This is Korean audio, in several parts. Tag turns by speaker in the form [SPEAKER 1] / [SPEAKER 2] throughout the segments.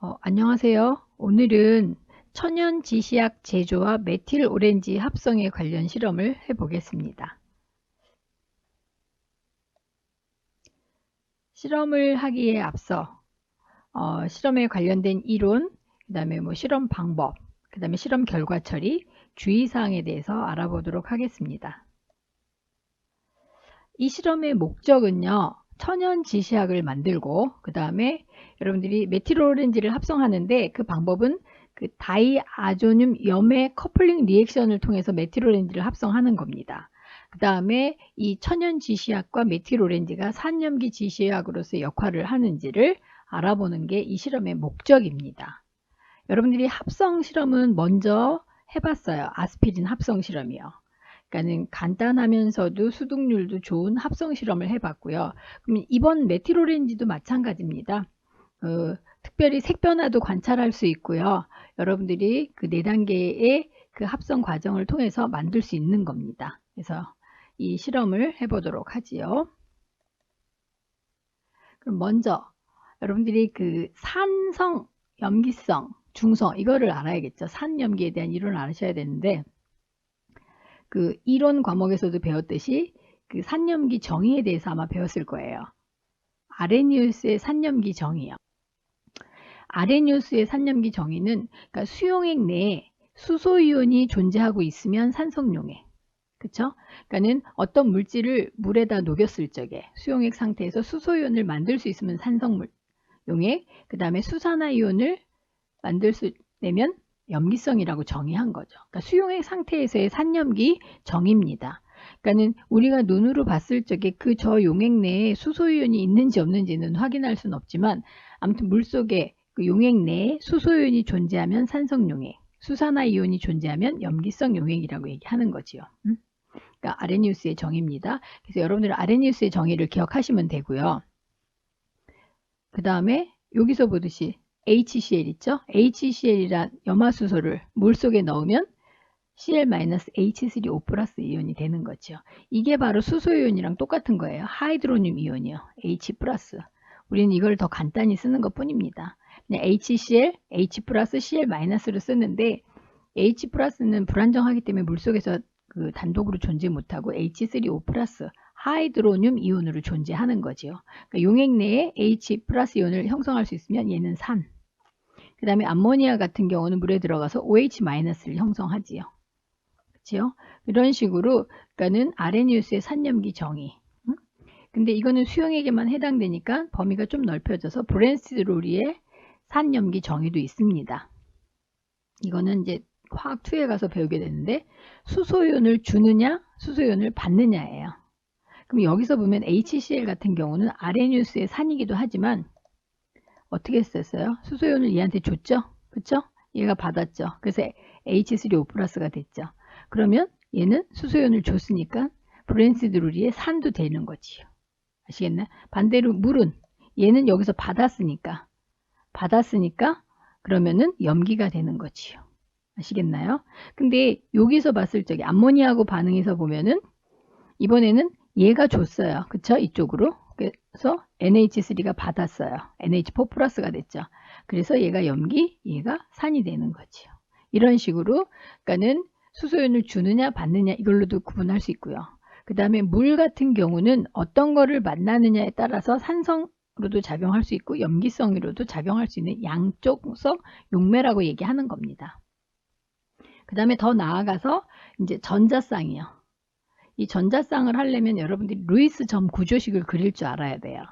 [SPEAKER 1] 안녕하세요. 오늘은 천연 지시약 제조와 메틸 오렌지 합성에 관련 실험을 해보겠습니다. 실험을 하기에 앞서 실험에 관련된 이론, 그 다음에 실험 방법, 그 다음에 실험 결과 처리, 주의사항에 대해서 알아보도록 하겠습니다. 이 실험의 목적은요, 천연 지시약을 만들고 그 다음에 여러분들이 메틸오렌지를 합성하는데 그 방법은 그 다이아조늄 염의 커플링 리액션을 통해서 메틸오렌지를 합성하는 겁니다. 그 다음에 이 천연 지시약과 메틸오렌지가 산염기 지시약으로서의 역할을 하는지를 알아보는 게 이 실험의 목적입니다. 여러분들이 합성 실험은 먼저 해봤어요. 아스피린 합성 실험이요. 그러니까는 간단하면서도 수득률도 좋은 합성 실험을 해봤고요. 그럼 이번 메틸오렌지도 마찬가지입니다. 특별히 색 변화도 관찰할 수 있고요. 여러분들이 그 4단계의 그 합성 과정을 통해서 만들 수 있는 겁니다. 그래서 이 실험을 해보도록 하지요. 그럼 먼저 여러분들이 그 산성, 염기성, 중성 이거를 알아야겠죠. 산염기에 대한 이론을 아셔야 되는데 그 이론 과목에서도 배웠듯이 그 산염기 정의에 대해서 아마 배웠을 거예요. 아레니우스의 산염기 정의요. 아레니우스의 산염기 정의는 그러니까 수용액 내에 수소이온이 존재하고 있으면 산성용액. 그쵸? 그러니까는 어떤 물질을 물에다 녹였을 적에 수용액 상태에서 수소이온을 만들 수 있으면 산성물 용액, 그 다음에 수산화이온을 만들 수 내면 염기성이라고 정의한 거죠. 그러니까 수용액 상태에서의 산염기 정의입니다. 그러니까는 우리가 눈으로 봤을 적에 그 저 용액 내에 수소이온이 있는지 없는지는 확인할 수는 없지만 아무튼 물속에 그 용액 내에 수소이온이 존재하면 산성용액, 수산화이온이 존재하면 염기성 용액이라고 얘기하는 거지요. 그러니까 아레니우스의 정의입니다. 그래서 여러분들은 아레니우스의 정의를 기억하시면 되고요. 그 다음에 여기서 보듯이 HCl 있죠? HCl이란 염화수소를 물속에 넣으면 Cl-H3O 플러스 이온이 되는 거죠. 이게 바로 수소이온이랑 똑같은 거예요. 하이드로늄 이온이요. H 플러스. 우리는 이걸 더 간단히 쓰는 것 뿐입니다. 그냥 HCl, H 플러스, Cl 마이너스로 쓰는데 H 플러스는 불안정하기 때문에 물속에서 그 단독으로 존재 못하고 H3O 플러스 하이드로늄 이온으로 존재하는 거지요. 그러니까 용액 내에 H 플러스 이온을 형성할 수 있으면 얘는 산. 그 다음에 암모니아 같은 경우는 물에 들어가서 OH 마이너스를 형성하지요. 그렇죠? 이런 식으로 그러니까는 아레니우스의 산염기 정의. 근데 이거는 수용액에만 해당되니까 범위가 좀 넓혀져서 브랜스트 로리의 산염기 정의도 있습니다. 이거는 이제 화학 2에 가서 배우게 되는데 수소이온을 주느냐 수소이온을 받느냐예요. 그럼 여기서 보면 HCl 같은 경우는 아레니우스의 산이기도 하지만 어떻게 했었어요? 수소이온을 얘한테 줬죠? 그쵸? 얘가 받았죠. 그래서 H3O 플러스가 됐죠. 그러면 얘는 수소이온을 줬으니까 브랜스드루리의 산도 되는 거지요. 아시겠나요? 반대로 물은 얘는 여기서 받았으니까 그러면은 염기가 되는 거지요. 아시겠나요? 근데 여기서 봤을 적에 암모니아하고 반응해서 보면은 이번에는 얘가 줬어요. 그쵸? 이쪽으로. 그래서 NH3가 받았어요. NH4 플러스가 됐죠. 그래서 얘가 염기, 얘가 산이 되는 거지요. 이런 식으로 그러니까는 수소연을 주느냐 받느냐 이걸로도 구분할 수 있고요. 그 다음에 물 같은 경우는 어떤 거를 만나느냐에 따라서 산성으로도 작용할 수 있고 염기성으로도 작용할 수 있는 양쪽성 용매라고 얘기하는 겁니다. 그 다음에 더 나아가서 이제 전자쌍이요. 이 전자쌍을 하려면 여러분들이 루이스 점 구조식을 그릴 줄 알아야 돼요.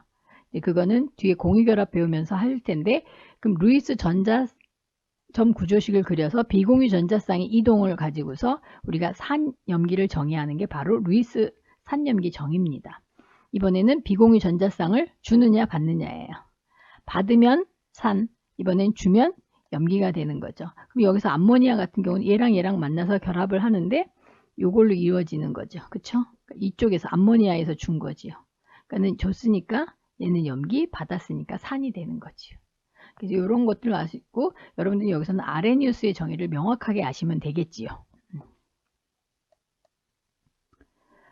[SPEAKER 1] 그거는 뒤에 공유결합 배우면서 할 텐데 그럼 루이스 전자 점 구조식을 그려서 비공유 전자쌍의 이동을 가지고서 우리가 산염기를 정의하는 게 바로 루이스 산염기 정의입니다. 이번에는 비공유 전자쌍을 주느냐 받느냐예요. 받으면 산, 이번엔 주면 염기가 되는 거죠. 그럼 여기서 암모니아 같은 경우는 얘랑 만나서 결합을 하는데 요걸로 이루어지는 거죠. 그쵸? 이쪽에서 암모니아에서 준 거지요. 그러니까는 줬으니까 얘는 염기, 받았으니까 산이 되는 거지요. 그래서 이런 것들을 아시고 여러분들이 여기서는 아레니우스의 정의를 명확하게 아시면 되겠지요.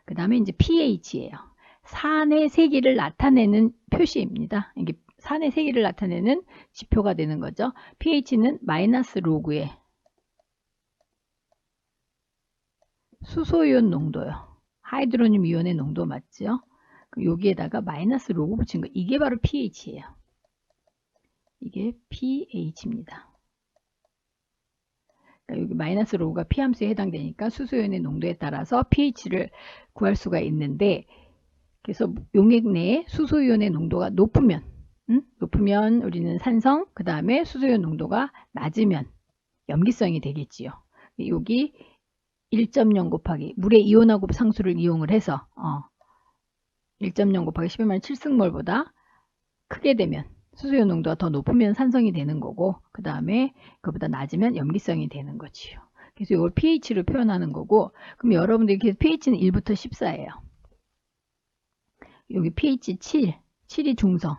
[SPEAKER 1] 그 다음에 이제 pH예요. 산의 세기를 나타내는 표시입니다. 이게 산의 세기를 나타내는 지표가 되는 거죠. pH는 마이너스 로그의 수소이온 농도요. 하이드로늄 이온의 농도 맞죠? 여기에다가 마이너스 로그 붙인 거, 이게 바로 pH예요. 이게 pH입니다. 여기 마이너스 로그가 p함수에 해당되니까 수소이온의 농도에 따라서 pH를 구할 수가 있는데, 그래서 용액 내에 수소이온의 농도가 높으면 우리는 산성, 그 다음에 수소이온 농도가 낮으면 염기성이 되겠지요. 여기 1.0 곱하기 물의 이온화곱 상수를 이용을 해서 1.0 곱하기 10의 7승몰보다 크게 되면 수소이온 농도가 더 높으면 산성이 되는 거고, 그 다음에 그보다 낮으면 염기성이 되는 거지요. 그래서 이걸 pH로 표현하는 거고, 그럼 여러분들이 pH는 1부터 14예요. 여기 pH 7, 7이 중성,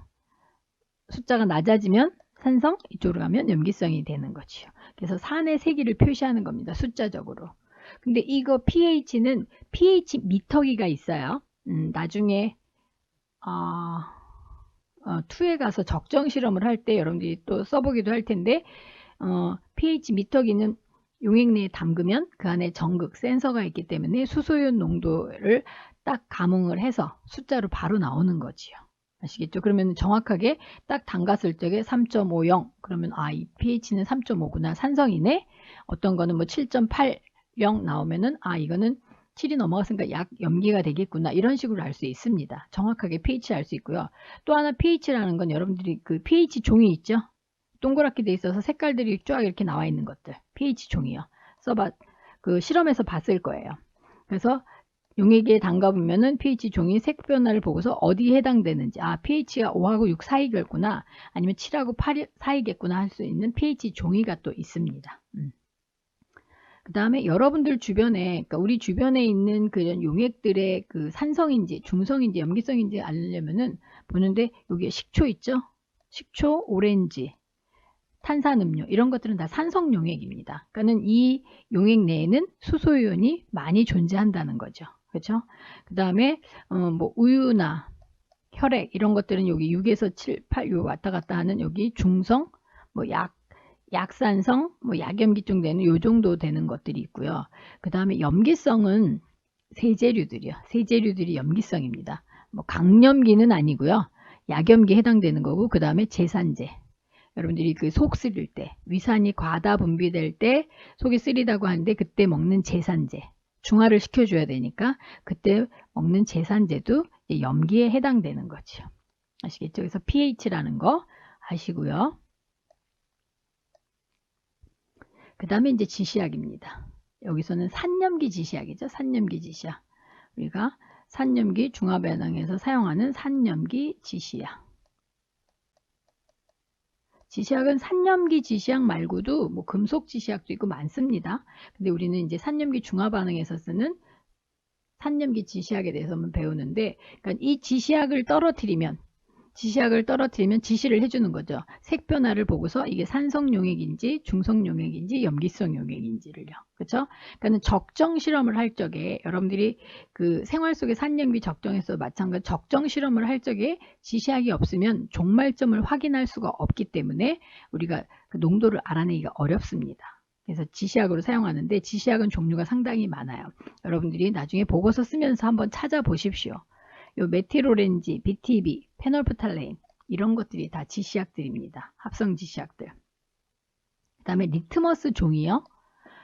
[SPEAKER 1] 숫자가 낮아지면 산성, 이쪽으로 가면 염기성이 되는 거지요. 그래서 산의 세기를 표시하는 겁니다. 숫자적으로. 근데 이거 pH는 pH 미터기가 있어요. 나중에 2에 가서 적정 실험을 할 때 여러분들이 또 써보기도 할 텐데, pH 미터기는 용액 내에 담그면 그 안에 전극 센서가 있기 때문에 수소이온 농도를 딱 감응을 해서 숫자로 바로 나오는 거지요. 아시겠죠? 그러면 정확하게 딱 담갔을 적에 3.50, 그러면 이 pH는 3.5구나, 산성이네. 어떤 거는 뭐 7.80 나오면은 이거는 7이 넘어갔으니까 약 염기가 되겠구나, 이런 식으로 알 수 있습니다. 정확하게 pH 알 수 있고요. 또 하나 pH라는 건 여러분들이 그 pH 종이 있죠? 동그랗게 돼 있어서 색깔들이 쫙 이렇게 나와 있는 것들, pH 종이요. 그 실험에서 봤을 거예요. 그래서 용액에 담가보면은 pH 종이 색 변화를 보고서 어디에 해당되는지, pH가 5하고 6 사이겠구나, 아니면 7하고 8 사이겠구나 할 수 있는 pH 종이가 또 있습니다. 그 다음에 여러분들 주변에, 그러니까 우리 주변에 있는 그런 용액들의 그 산성인지 중성인지 염기성인지 알려면은 보는데, 여기에 식초 있죠? 식초, 오렌지, 탄산음료, 이런 것들은 다 산성 용액입니다. 그러니까는 이 용액 내에는 수소이온이 많이 존재한다는 거죠. 그렇죠? 그 다음에 뭐 우유나 혈액, 이런 것들은 여기 6에서 7, 8 요 왔다 갔다 하는 여기 중성, 뭐 약산성, 뭐 약염기증 되는 요 정도 되는 것들이 있고요. 그 다음에 염기성은 세제류들이요. 세제류들이 염기성입니다. 뭐 강염기는 아니고요. 약염기에 해당되는 거고, 그 다음에 제산제. 여러분들이 그 속 쓰릴 때, 위산이 과다 분비될 때 속이 쓰리다고 하는데, 그때 먹는 제산제, 중화를 시켜줘야 되니까 그때 먹는 제산제도 염기에 해당되는 거죠. 아시겠죠? 그래서 pH라는 거 아시고요. 그 다음에 이제 지시약입니다. 여기서는 산염기 지시약이죠. 산염기 지시약. 우리가 산염기 중화반응에서 사용하는 산염기 지시약. 지시약은 산염기 지시약 말고도 뭐 금속 지시약도 있고 많습니다. 근데 우리는 이제 산염기 중화반응에서 쓰는 산염기 지시약에 대해서만 배우는데, 그러니까 이 지시약을 떨어뜨리면 지시를 해주는 거죠. 색 변화를 보고서 이게 산성 용액인지 중성 용액인지 염기성 용액인지를요. 그렇죠? 그러니까 적정 실험을 할 적에 여러분들이 그 생활 속의 산염기 적정에서 마찬가지 적정 실험을 할 적에 지시약이 없으면 종말점을 확인할 수가 없기 때문에 우리가 그 농도를 알아내기가 어렵습니다. 그래서 지시약으로 사용하는데, 지시약은 종류가 상당히 많아요. 여러분들이 나중에 보고서 쓰면서 한번 찾아보십시오. 요 메틸오렌지, BTB, 페놀프탈레인, 이런 것들이 다 지시약들입니다. 합성 지시약들. 그 다음에 리트머스 종이요.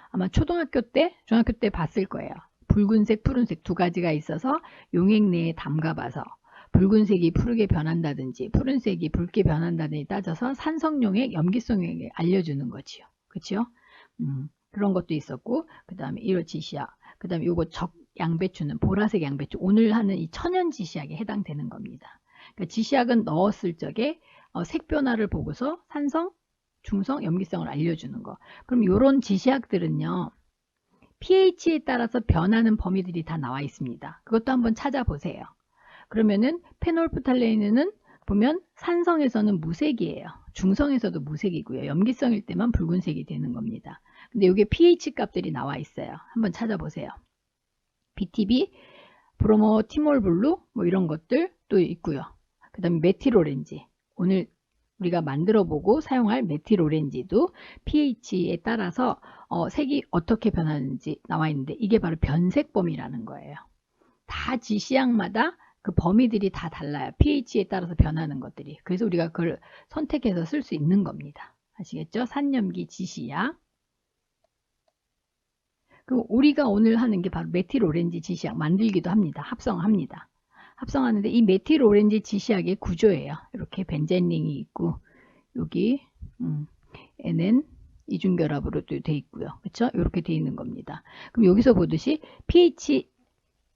[SPEAKER 1] 아마 중학교 때 봤을 거예요. 붉은색, 푸른색 두 가지가 있어서 용액 내에 담가봐서 붉은색이 푸르게 변한다든지 푸른색이 붉게 변한다든지 따져서 산성용액, 염기성용액 알려주는 거지요. 그렇죠? 그런 것도 있었고, 그 다음에 이런 지시약, 그 다음에 요거 양배추는 보라색 양배추, 오늘 하는 이 천연 지시약에 해당되는 겁니다. 그러니까 지시약은 넣었을 적에 색 변화를 보고서 산성, 중성, 염기성을 알려주는 거. 그럼 이런 지시약들은요, pH에 따라서 변하는 범위들이 다 나와 있습니다. 그것도 한번 찾아보세요. 그러면은 페놀프탈레인은 보면 산성에서는 무색이에요. 중성에서도 무색이고요. 염기성일 때만 붉은색이 되는 겁니다. 근데 이게 pH 값들이 나와 있어요. 한번 찾아보세요. BTB, 브로모 티몰블루, 뭐 이런 것들 또 있고요. 그 다음에 메틸오렌지, 오늘 우리가 만들어 보고 사용할 메틸 오렌지도 pH에 따라서 색이 어떻게 변하는지 나와 있는데 이게 바로 변색범위라는 거예요. 다 지시약마다 그 범위들이 다 달라요. pH에 따라서 변하는 것들이. 그래서 우리가 그걸 선택해서 쓸 수 있는 겁니다. 아시겠죠? 산염기 지시약. 그럼 우리가 오늘 하는 게 바로 메틸 오렌지 지시약 만들기도 합니다. 합성합니다. 합성하는데 이 메틸 오렌지 지시약의 구조예요. 이렇게 벤젠링이 있고 여기 NN 이중결합으로 돼 있고요. 그렇죠? 이렇게 돼 있는 겁니다. 그럼 여기서 보듯이 pH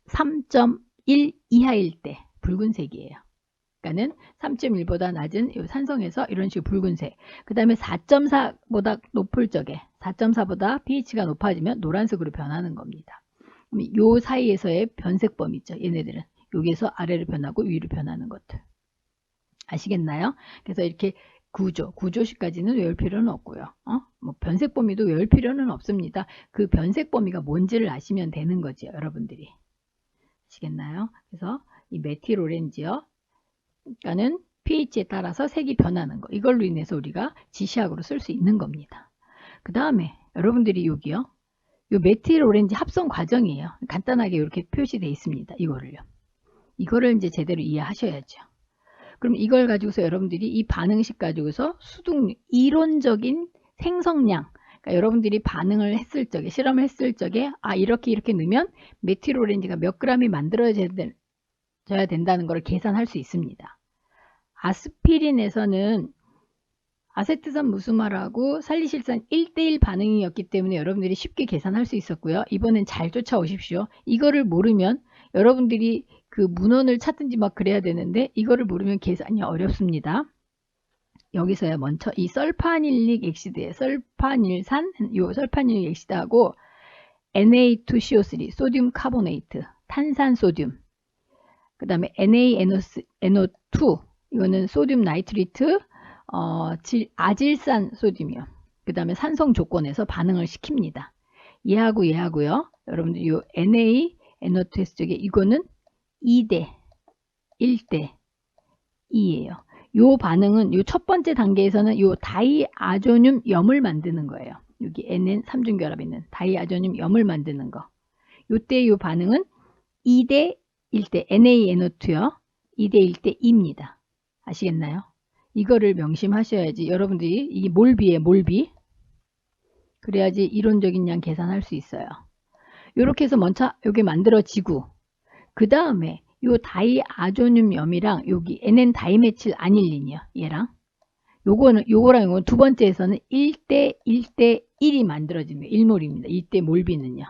[SPEAKER 1] 3.1 이하일 때 붉은색이에요. 그러니까는 3.1보다 낮은 산성에서 이런 식으로 붉은색. 그 다음에 4.4보다 높을 적에 4.4보다 pH가 높아지면 노란색으로 변하는 겁니다. 요 사이에서의 변색범 있죠. 얘네들은 여기에서 아래로 변하고 위로 변하는 것들. 아시겠나요? 그래서 이렇게 구조식까지는 외울 필요는 없고요. 뭐 변색범위도 외울 필요는 없습니다. 그 변색범위가 뭔지를 아시면 되는 거죠, 여러분들이. 아시겠나요? 그래서 이 메틸 오렌지요. 그러니까는 pH에 따라서 색이 변하는 거. 이걸로 인해서 우리가 지시약으로 쓸 수 있는 겁니다. 그 다음에 여러분들이 여기요. 요 메틸 오렌지 합성 과정이에요. 간단하게 이렇게 표시되어 있습니다. 이거를 이제 제대로 이해하셔야죠. 그럼 이걸 가지고서 여러분들이 이 반응식 가지고서 이론적인 생성량, 그러니까 여러분들이 반응을 했을 적에, 실험을 했을 적에, 이렇게 넣으면 메틸 오렌지가 몇 g이 만들어져야 된다는 걸 계산할 수 있습니다. 아스피린에서는 아세트산 무수말하고 살리실산 1:1 반응이었기 때문에 여러분들이 쉽게 계산할 수 있었고요. 이번엔 잘 쫓아오십시오. 이거를 모르면 여러분들이 그 문헌을 찾든지 막 그래야 되는데 이거를 모르면 계산이 어렵습니다. 여기서야 먼저 이 설파닐릭 엑시드에 설파닐산, 요 설파닐릭 엑시드하고 Na2CO3, 소듐 카보네이트, 탄산 소듐, 그 다음에 NaNO2, 이거는 소듐 나이트리트, 아질산 소듐이요. 그 다음에 산성 조건에서 반응을 시킵니다. 얘하고요. 여러분들 요 NaNO2 쪽에 이거는 2대 1대 2예요. 요 반응은 요 첫 번째 단계에서는 요 다이아조늄 염을 만드는 거예요. 여기 NN 3중결합에 있는 다이아조늄 염을 만드는 거. 요때 요 반응은 2대 1대 NaNO2요. 2대 1대 2입니다. 아시겠나요? 이거를 명심하셔야지 여러분들이 이게 몰비예요. 몰비. 그래야지 이론적인 양 계산할 수 있어요. 요렇게 해서 먼저 여기 만들어지고 그 다음에 요 다이아조늄 염이랑 여기 NN 다이메칠 아닐린이요. 얘랑 요거랑 이거는 두 번째에서는 1대 1대 1이 만들어지는 거예요. 1몰입니다. 이때 몰비는요.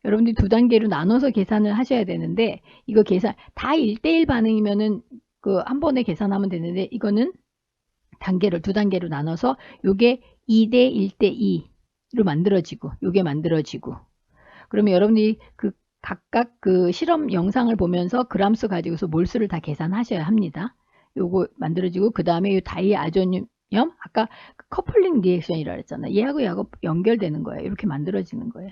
[SPEAKER 1] 여러분들이 두 단계로 나눠서 계산을 하셔야 되는데 이거 계산 다 1대1 반응이면은 그 한 번에 계산하면 되는데 이거는 두 단계로 나눠서 요게 2대 1대 2로 만들어지고 요게 만들어지고 그러면 여러분들이 그 각각 그 실험 영상을 보면서 그람수 가지고서 몰수를 다 계산하셔야 합니다. 요거 만들어지고 그 다음에 요 다이아조늄 염 아까 커플링 리액션이라고 했잖아요. 얘하고 연결되는 거예요. 이렇게 만들어지는 거예요.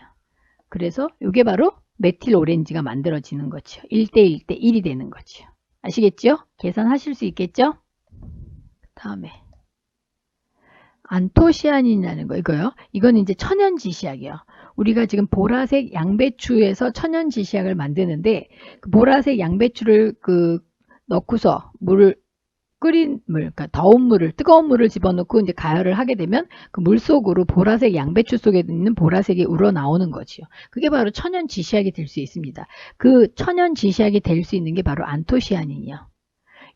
[SPEAKER 1] 그래서 이게 바로 메틸 오렌지가 만들어지는 거죠. 1대 1대 1이 되는 거죠. 아시겠죠? 계산하실 수 있겠죠? 다음에 안토시아닌이라는 거 이거요. 이건 이제 천연 지시약이에요. 우리가 지금 보라색 양배추에서 천연 지시약을 만드는데 그 보라색 양배추를 넣고서 끓인 물, 그러니까 뜨거운 물을 집어넣고 이제 가열을 하게 되면 그 물 속으로 보라색 양배추 속에 있는 보라색이 우러나오는 거지요. 그게 바로 천연 지시약이 될 수 있습니다. 그 천연 지시약이 될 수 있는 게 바로 안토시아닌이요.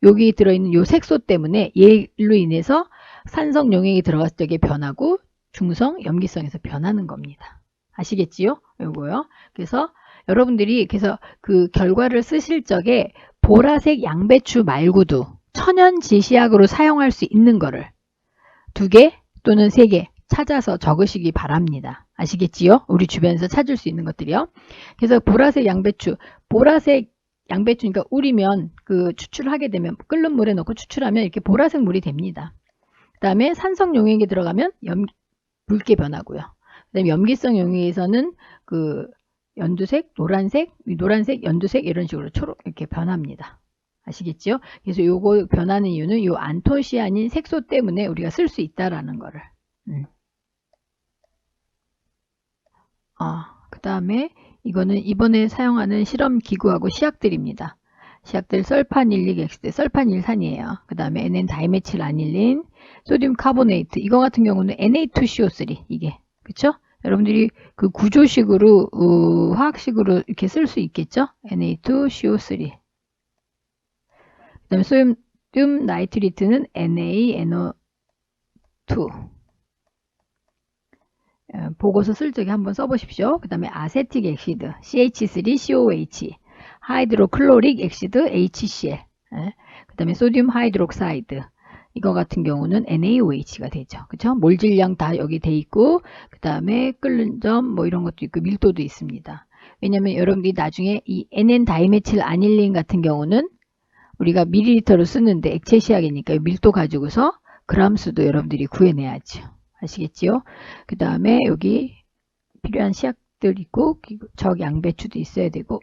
[SPEAKER 1] 여기 들어있는 요 색소 때문에 얘로 인해서 산성 용액이 들어갔을 적에 변하고 중성, 염기성에서 변하는 겁니다. 아시겠지요? 요거요. 그래서 여러분들이 그 결과를 쓰실 적에 보라색 양배추 말고도 천연 지시약으로 사용할 수 있는 거를 2개 또는 3개 찾아서 적으시기 바랍니다. 아시겠지요? 우리 주변에서 찾을 수 있는 것들이요. 그래서 보라색 양배추니까 우리면 그 추출하게 되면 끓는 물에 넣고 추출하면 이렇게 보라색 물이 됩니다. 그 다음에 산성 용액이 들어가면 붉게 변하고요. 그 다음에 염기성 용액에서는 그 연두색, 노란색, 연두색 이런 식으로 초록 이렇게 변합니다. 아시겠죠? 그래서 요거 변하는 이유는 요 안토시아닌 색소 때문에 우리가 쓸 수 있다라는 거를. 그 다음에 이거는 이번에 사용하는 실험 기구하고 시약들입니다. 시약들 설파닐릭 엑시드, 설파닐산이에요. 그 다음에 NN 다이메칠 아닐린, 소듐 카보네이트. 이거 같은 경우는 Na2CO3 이게 그쵸? 여러분들이 그 구조식으로 화학식으로 이렇게 쓸 수 있겠죠? Na2CO3. 그 다음에 소듐 나이트리트는 NaNO2. 보고서 쓸 적에 한번 써보십시오. 그 다음에 아세틱 엑시드 CH3COH, 하이드로클로릭 엑시드 HCl, 그 다음에 소듐 하이드록사이드 이거 같은 경우는 NaOH가 되죠. 그쵸? 몰 질량 다 여기 돼 있고 그 다음에 끓는 점 뭐 이런 것도 있고 밀도도 있습니다. 왜냐면 여러분들이 나중에 이 NN 다이메칠 아닐린 같은 경우는 우리가 밀리리터로 쓰는데 액체 시약이니까 밀도 가지고서 그람 수도 여러분들이 구해내야죠. 아시겠지요? 그 다음에 여기 필요한 시약들 있고 적양배추도 있어야 되고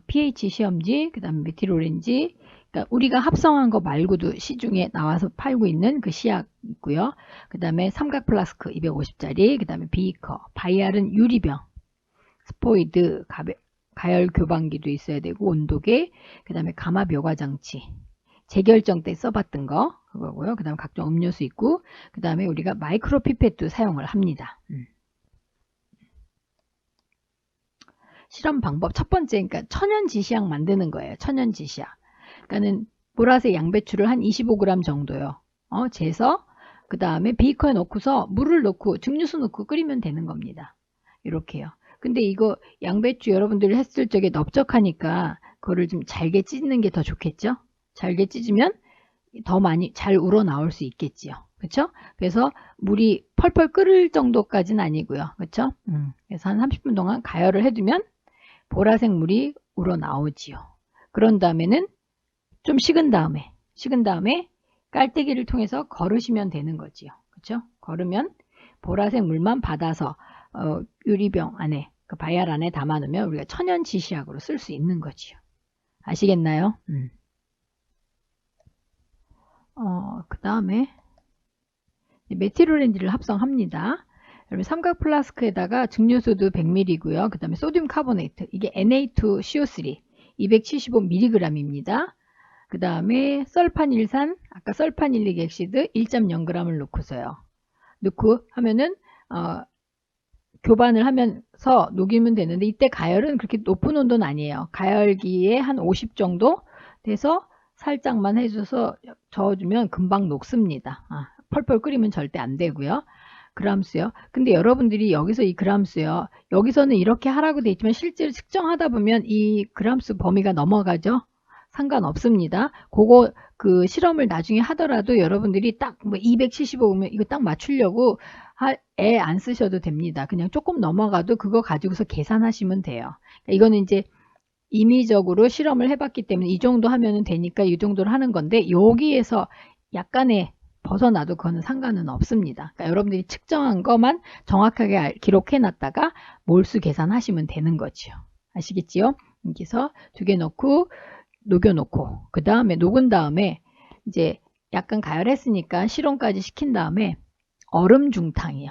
[SPEAKER 1] pH 시험지, 그 다음에 메틸오렌지, 그러니까 우리가 합성한 거 말고도 시중에 나와서 팔고 있는 그 시약 있고요. 그 다음에 삼각 플라스크 250짜리, 그 다음에 비커, 바이알은 유리병, 스포이드, 가열 교반기도 있어야 되고 온도계, 그 다음에 가마 묘가 장치, 재결정 때 써봤던 거 그거고요. 그 다음에 각종 음료수 있고 그 다음에 우리가 마이크로 피펫도 사용을 합니다. 실험 방법 첫 번째, 그러니까 천연 지시약 만드는 거예요. 천연 지시약. 그러니까는 보라색 양배추를 한 25g 정도요. 재서 그 다음에 비커에 넣고서 물을 넣고 증류수 넣고 끓이면 되는 겁니다. 이렇게요. 근데 이거 양배추 여러분들이 했을 적에 넓적하니까 그거를 좀 잘게 찢는 게 더 좋겠죠? 잘게 찢으면 더 많이 잘 우러나올 수 있겠지요. 그쵸? 그래서 물이 펄펄 끓을 정도까지는 아니고요. 그쵸? 그래서 한 30분 동안 가열을 해두면 보라색 물이 우러나오지요. 그런 다음에는 좀 식은 다음에 깔때기를 통해서 거르시면 되는 거지요. 그쵸? 거르면 보라색 물만 받아서 유리병 안에 그 바이알 안에 담아 놓으면 우리가 천연 지시약으로 쓸 수 있는 거지요. 아시겠나요? 그 다음에 메틸오렌지를 합성합니다. 여러분 삼각 플라스크에다가 증류소도 100ml고요. 그 다음에 소듐 카보네이트 이게 Na2CO3 275mg입니다. 그 다음에 설파닐산 아까 설파닐릭 엑시드 1.0g을 넣고서요. 넣고 하면은 교반을 하면서 녹이면 되는데 이때 가열은 그렇게 높은 온도는 아니에요. 가열기에 한 50 정도 돼서 살짝만 해줘서 저어주면 금방 녹습니다. 펄펄 끓이면 절대 안 되고요. 그람수요. 근데 여러분들이 여기서 이 그람수요. 여기서는 이렇게 하라고 돼 있지만 실제로 측정하다 보면 이 그람수 범위가 넘어가죠. 상관없습니다. 그거 그 실험을 나중에 하더라도 여러분들이 딱 뭐 275면 이거 딱 맞추려고 애 안 쓰셔도 됩니다. 그냥 조금 넘어가도 그거 가지고서 계산하시면 돼요. 이거는 이제 임의적으로 실험을 해봤기 때문에 이 정도 하면 되니까 이 정도를 하는 건데 여기에서 약간의 벗어나도 그거는 상관은 없습니다. 그러니까 여러분들이 측정한 것만 정확하게 기록해 놨다가 몰수 계산하시면 되는 거죠. 아시겠지요? 여기서 2개 넣고 녹여놓고 그 다음에 녹은 다음에 이제 약간 가열했으니까 실온까지 시킨 다음에 얼음 중탕이요.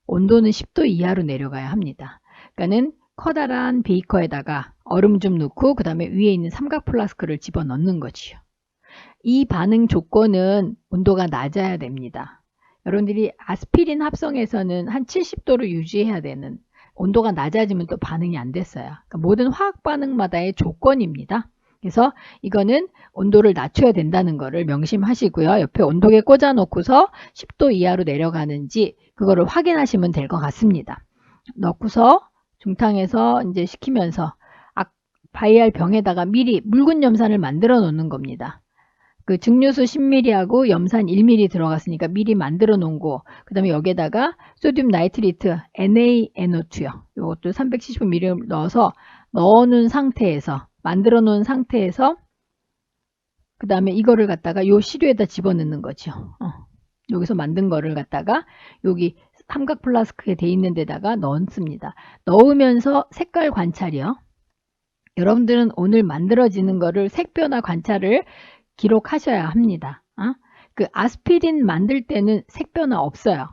[SPEAKER 1] 온도는 10도 이하로 내려가야 합니다. 그러니까는 커다란 베이커에다가 얼음 좀 넣고 그 다음에 위에 있는 삼각 플라스크를 집어넣는 거지요. 이 반응 조건은 온도가 낮아야 됩니다. 여러분들이 아스피린 합성에서는 한 70도로 유지해야 되는 온도가 낮아지면 또 반응이 안 됐어요. 그러니까 모든 화학 반응마다의 조건입니다. 그래서 이거는 온도를 낮춰야 된다는 거를 명심하시고요. 옆에 온도계 꽂아 놓고서 10도 이하로 내려가는지 그거를 확인하시면 될 것 같습니다. 넣고서 중탕에서 이제 식히면서 바이알 병에다가 미리 묽은 염산을 만들어 놓는 겁니다. 그 증류수 10ml하고 염산 1ml 들어갔으니까 미리 만들어 놓은 거. 그 다음에 여기에다가 소듐 나이트리트 NaNO2요. 이것도 375ml 넣어서 넣어놓은 상태에서 만들어 놓은 상태에서 그 다음에 이거를 갖다가 요 시료에다 집어넣는 거죠. 여기서 만든 거를 갖다가 여기 삼각 플라스크에 돼 있는 데다가 넣습니다. 넣으면서 색깔 관찰이요. 여러분들은 오늘 만들어지는 거를 색변화 관찰을 기록하셔야 합니다. 그 아스피린 만들 때는 색변화 없어요.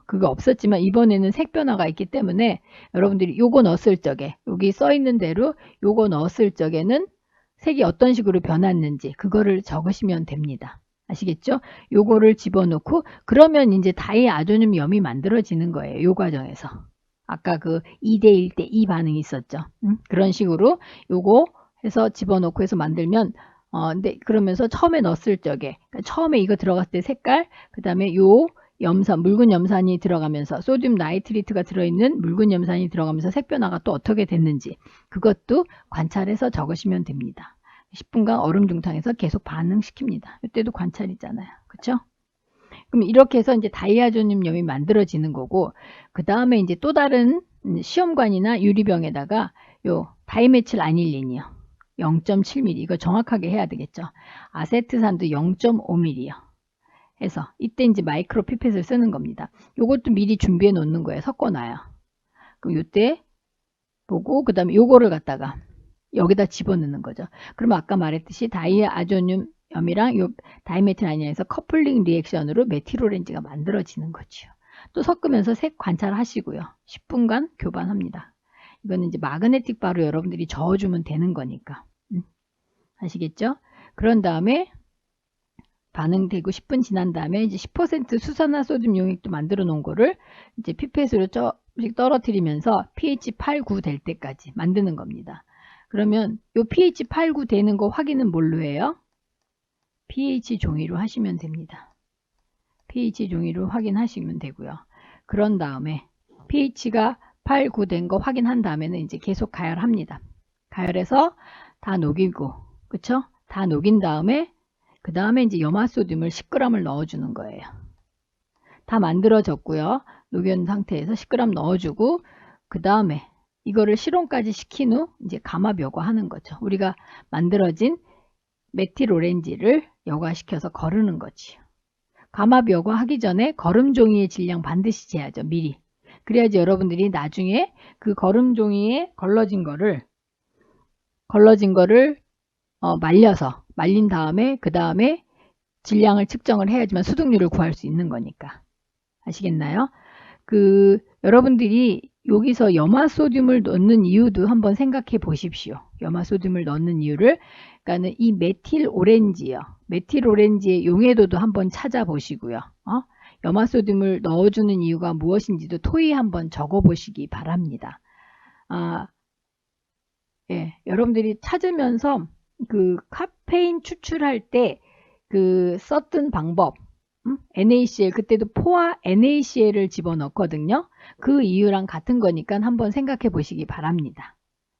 [SPEAKER 1] 그거 없었지만 이번에는 색변화가 있기 때문에 여러분들이 요거 넣었을 적에 여기 써 있는 대로 요거 넣었을 적에는 색이 어떤 식으로 변했는지 그거를 적으시면 됩니다. 아시겠죠? 요거를 집어넣고 그러면 이제 다이아조늄 염이 만들어지는 거예요. 요 과정에서. 아까 그 2대1 때 이 반응이 있었죠. 그런 식으로 요거 해서 집어넣고 해서 만들면 근데 그러면서 처음에 넣었을 적에 그러니까 처음에 이거 들어갔을 때 색깔 그 다음에 요 염산, 묽은 염산이 들어가면서 소듐 나이트리트가 들어있는 묽은 염산이 들어가면서 색변화가 또 어떻게 됐는지 그것도 관찰해서 적으시면 됩니다. 10분간 얼음 중탕에서 계속 반응시킵니다. 이때도 관찰이잖아요. 그쵸? 그럼 이렇게 해서 이제 다이아조늄염이 만들어지는 거고 그 다음에 이제 또 다른 시험관이나 유리병에다가 요 다이메칠 아닐린이요. 0.7mm 이거 정확하게 해야 되겠죠. 아세트산도 0.5mm요. 해서 이때 이제 마이크로 피펫을 쓰는 겁니다. 요것도 미리 준비해 놓는 거예요. 섞어놔요. 그럼 요때 보고 그 다음에 요거를 갖다가 여기다 집어넣는 거죠. 그럼 아까 말했듯이 다이아조늄염이랑 요 다이메틸 아니아에서 커플링 리액션으로 메틸오렌지가 만들어지는 거죠. 또 섞으면서 색 관찰하시고요. 10분간 교반합니다. 이거는 이제 마그네틱 바로 여러분들이 저어주면 되는 거니까. 아시겠죠? 그런 다음에 반응되고 10분 지난 다음에 이제 10% 수산화소듐 용액도 만들어 놓은 거를 이제 피펫으로 조금씩 떨어뜨리면서 pH 8, 9 될 때까지 만드는 겁니다. 그러면 요 pH 8, 9 되는 거 확인은 뭘로 해요? pH 종이로 하시면 됩니다. pH 종이로 확인하시면 되고요. 그런 다음에 pH가 8, 9 된 거 확인한 다음에는 이제 계속 가열합니다. 가열해서 다 녹이고, 그쵸? 다 녹인 다음에 그 다음에 이제 염화소듐을 10g을 넣어주는 거예요. 다 만들어졌고요. 녹여놓은 상태에서 10g 넣어주고 그 다음에 이거를 실온까지 시킨 후 이제 감압 여과하는 거죠. 우리가 만들어진 메틸 오렌지를 여과시켜서 거르는 거지요. 감압 여과하기 전에 거름 종이의 질량 반드시 재야죠. 미리. 그래야지 여러분들이 나중에 그 거름 종이에 걸러진 거를 말려서 말린 다음에 그 다음에 질량을 측정을 해야지만 수득률을 구할 수 있는 거니까. 아시겠나요? 여러분들이 여기서 염화소듐을 넣는 이유도 한번 생각해 보십시오. 염화소듐을 넣는 이유를. 그러니까는 이 메틸 오렌지요. 메틸 오렌지의 용해도도 한번 찾아보시고요. 염화소듐을 넣어주는 이유가 무엇인지도 토의 한번 적어보시기 바랍니다. 예, 여러분들이 찾으면서 그 카페인 추출할 때 그 썼던 방법, NaCl, 그때도 포화 NaCl을 집어넣거든요. 그 이유랑 같은 거니까 한번 생각해 보시기 바랍니다.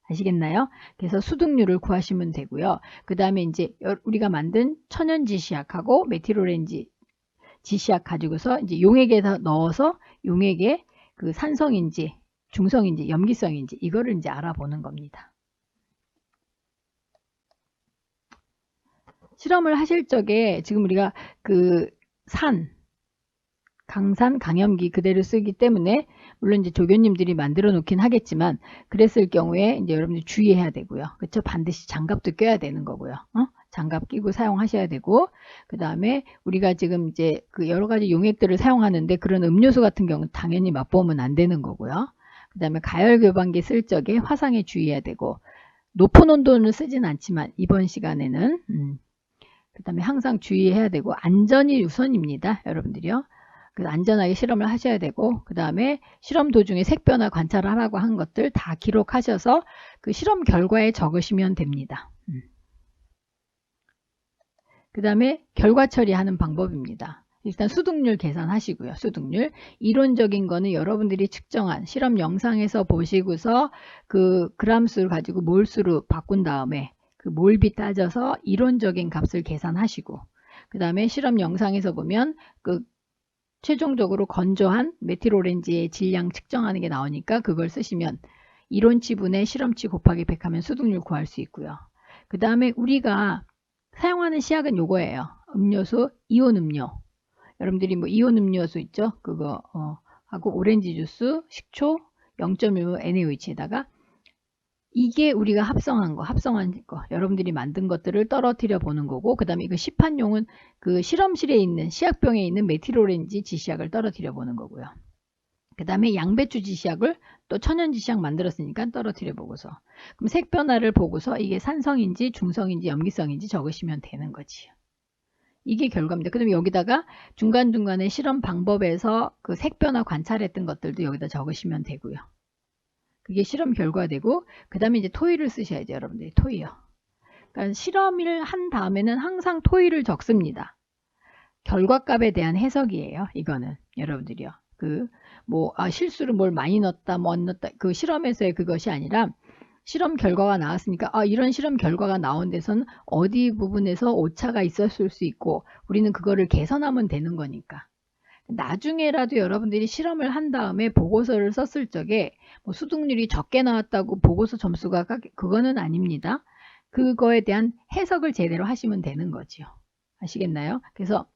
[SPEAKER 1] 아시겠나요? 그래서 수득률을 구하시면 되고요. 그 다음에 이제 우리가 만든 천연 지시약하고 메틸오렌지 지시약 가지고서 이제 용액에다 넣어서 용액에 그 산성인지 중성인지 염기성인지 이거를 이제 알아보는 겁니다. 실험을 하실 적에 지금 우리가 강산, 강염기 그대로 쓰기 때문에 물론 이제 조교님들이 만들어 놓긴 하겠지만 그랬을 경우에 이제 여러분들 주의해야 되고요. 그렇죠? 반드시 장갑도 껴야 되는 거고요. 장갑 끼고 사용하셔야 되고 그 다음에 우리가 지금 이제 그 여러 가지 용액들을 사용하는데 그런 음료수 같은 경우는 당연히 맛보면 안 되는 거고요. 그 다음에 가열 교반기 쓸 적에 화상에 주의해야 되고 높은 온도는 쓰진 않지만 이번 시간에는 그 다음에 항상 주의해야 되고 안전이 우선입니다. 여러분들이요. 그래서 안전하게 실험을 하셔야 되고 그 다음에 실험 도중에 색변화 관찰을 하라고 한 것들 다 기록하셔서 그 실험 결과에 적으시면 됩니다. 그 다음에 결과 처리하는 방법입니다. 일단 수득률 계산하시고요. 수득률. 이론적인 거는 여러분들이 측정한 실험 영상에서 보시고서 그 그람수를 가지고 몰수로 바꾼 다음에 그 몰비 따져서 이론적인 값을 계산하시고 그 다음에 실험 영상에서 보면 그 최종적으로 건조한 메틸오렌지의 질량 측정하는 게 나오니까 그걸 쓰시면 이론치 분의 실험치 곱하기 100 하면 수득률 구할 수 있고요. 그 다음에 우리가 사용하는 시약은 요거예요. 음료수, 이온 음료. 여러분들이 뭐 이온 음료수 있죠? 그거 하고 오렌지 주스, 식초, 0.15 NaOH에다가 이게 우리가 합성한 거, 여러분들이 만든 것들을 떨어뜨려 보는 거고, 그 다음에 이거 시판용은 그 실험실에 있는, 시약병에 있는 메틸오렌지 지시약을 떨어뜨려 보는 거고요. 그 다음에 양배추 지시약을 또 천연 지시약 만들었으니까 떨어뜨려 보고서, 그럼 색 변화를 보고서 이게 산성인지 중성인지 염기성인지 적으시면 되는 거지요. 이게 결과입니다. 그다음에 여기다가 중간중간에 실험 방법에서 그 색 변화 관찰했던 것들도 여기다 적으시면 되고요. 그게 실험 결과되고, 그 다음에 이제 토의를 쓰셔야죠. 여러분들이 토의요. 그러니까 실험을 한 다음에는 항상 토의를 적습니다. 결과값에 대한 해석이에요. 이거는 여러분들이요. 실수로 뭘 많이 넣었다, 뭐 안 넣었다, 그 실험에서의 그것이 아니라, 실험 결과가 나왔으니까 이런 실험 결과가 나온 데선 어디 부분에서 오차가 있었을 수 있고 우리는 그거를 개선하면 되는 거니까. 나중에라도 여러분들이 실험을 한 다음에 보고서를 썼을 적에 뭐 수득률이 적게 나왔다고 보고서 점수가 그거는 아닙니다. 그거에 대한 해석을 제대로 하시면 되는 거지요. 아시겠나요? 그래서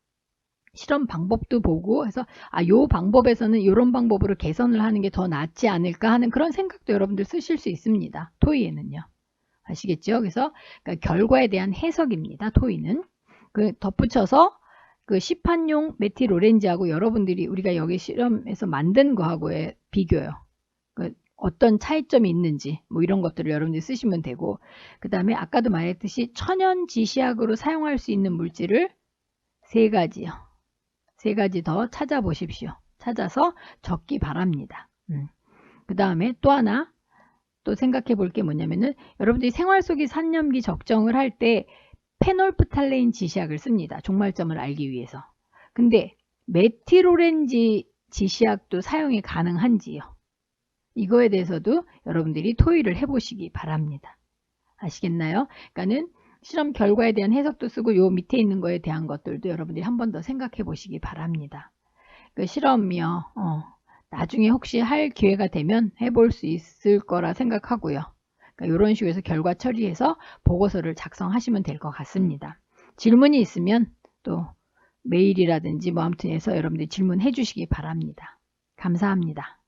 [SPEAKER 1] 실험 방법도 보고 해서 요 방법에서는 이런 방법으로 개선을 하는 게 더 낫지 않을까 하는 그런 생각도 여러분들 쓰실 수 있습니다. 토의에는요. 아시겠죠? 그래서 그러니까 결과에 대한 해석입니다. 토의는. 덧붙여서 그 시판용 메틸 오렌지하고 여러분들이 우리가 여기 실험에서 만든 거하고의 비교요. 어떤 차이점이 있는지 뭐 이런 것들을 여러분들이 쓰시면 되고, 그 다음에 아까도 말했듯이 천연 지시약으로 사용할 수 있는 물질을 3가지요. 3가지 더 찾아보십시오. 찾아서 적기 바랍니다. 그 다음에 또 하나 또 생각해 볼 게 뭐냐면은 여러분들이 생활 속의 산염기 적정을 할 때 페놀프탈레인 지시약을 씁니다. 종말점을 알기 위해서. 근데 메틸오렌지 지시약도 사용이 가능한지요? 이거에 대해서도 여러분들이 토의를 해보시기 바랍니다. 아시겠나요? 그러니까는 실험 결과에 대한 해석도 쓰고 요 밑에 있는 거에 대한 것들도 여러분들이 한 번 더 생각해 보시기 바랍니다. 그 실험이요. 나중에 혹시 할 기회가 되면 해볼 수 있을 거라 생각하고요. 그러니까 이런 식으로 해서 결과 처리해서 보고서를 작성하시면 될 것 같습니다. 질문이 있으면 또 메일이라든지 뭐 아무튼 해서 여러분들이 질문해 주시기 바랍니다. 감사합니다.